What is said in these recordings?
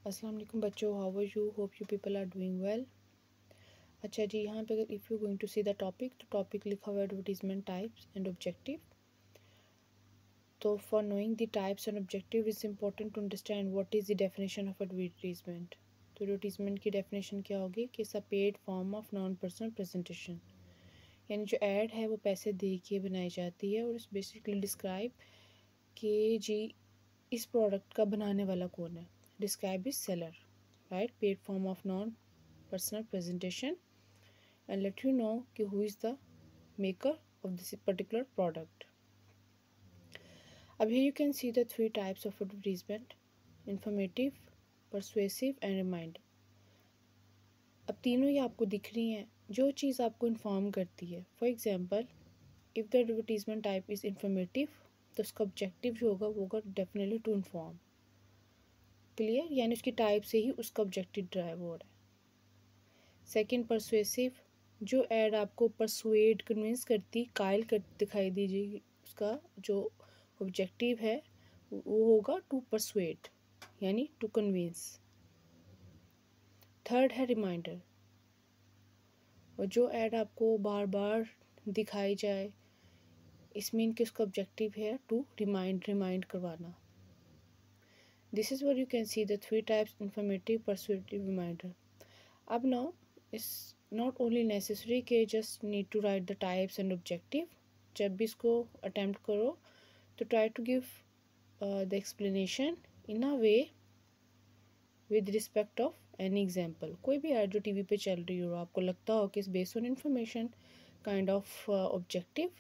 अस्सलाम वालेकुम बच्चों, how are you? Hope you people are doing well. अच्छा जी, यहाँ पे अगर if you going to see the topic, तो टॉपिक लिखा हुआ है एडवर्टीजमेंट टाइप्स एंड ऑब्जेक्टिव। तो for knowing the types and objective is important to understand what is the definition of advertisement. तो एडवर्टीजमेंट की डेफिनेशन क्या होगी कि it's a paid form of non personal presentation, यानी जो ऐड है वो पैसे दे के बनाई जाती है और इस बेसिकली डिस्क्राइब कि जी इस प्रोडक्ट का बनाने वाला कौन है। Describe is seller, right? Paid form of non personal presentation and let you know कि who is the maker of this particular product. अब here you can see the three types of advertisement: informative, persuasive and reminder. अब तीनों ही आपको दिख रही हैं, जो चीज़ आपको इन्फॉर्म करती है। For example, if the advertisement type is informative, तो उसका ऑब्जेक्टिव जो होगा वो होगा डेफिनेटली टू इन्फॉर्म। क्लियर? यानी उसकी टाइप से ही उसका ऑब्जेक्टिव ड्राइव हो रहा है। सेकेंड, परसुएसिव, जो ऐड आपको परसुएड कन्विंस करती, कायल कर दिखाई दीजिए, उसका जो ऑब्जेक्टिव है वो होगा टू परसुएड, यानी टू कन्विंस। थर्ड है रिमाइंडर, और जो ऐड आपको बार बार दिखाई जाए, इसमें इनके उसका ऑब्जेक्टिव है टू रिमाइंड करवाना। This is what you can see the three types: informative, persuasive, reminder. अब now is not only necessary के just need to write the types and objective. जब भी इसको अटेम्प्ट करो तो try to give the explanation in a way with respect of any example. कोई भी add जो टीवी पे चल रही हो, आपको लगता हो कि इस based on information kind of objective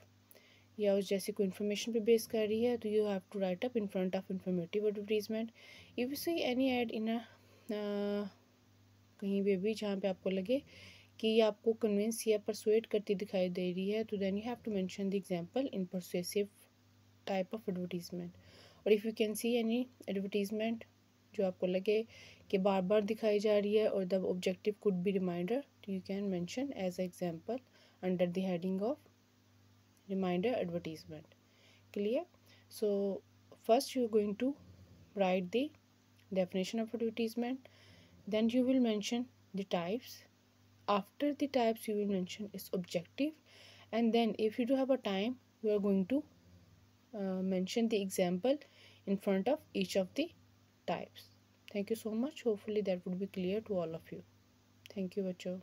या उस जैसी कोई इन्फॉर्मेशन पे बेस कर रही है, तो you have to write up in front of informative advertisement. If you see any ad in a कहीं पे भी जहाँ पे आपको लगे कि ये आपको कन्विंस या परसुएट करती दिखाई दे रही है, तो then you have to mention the example in persuasive type of advertisement. और if you can see any advertisement जो आपको लगे कि बार बार दिखाई जा रही है और the objective could be reminder, तो you can mention as a example under the heading of reminder advertisement. Clear? So first you are going to write the definition of advertisement, then you will mention the types. After the types you will mention its objective, and then if you do have a time, you are going to mention the example in front of each of the types. Thank you so much. Hopefully that would be clear to all of you. Thank you, bachcho.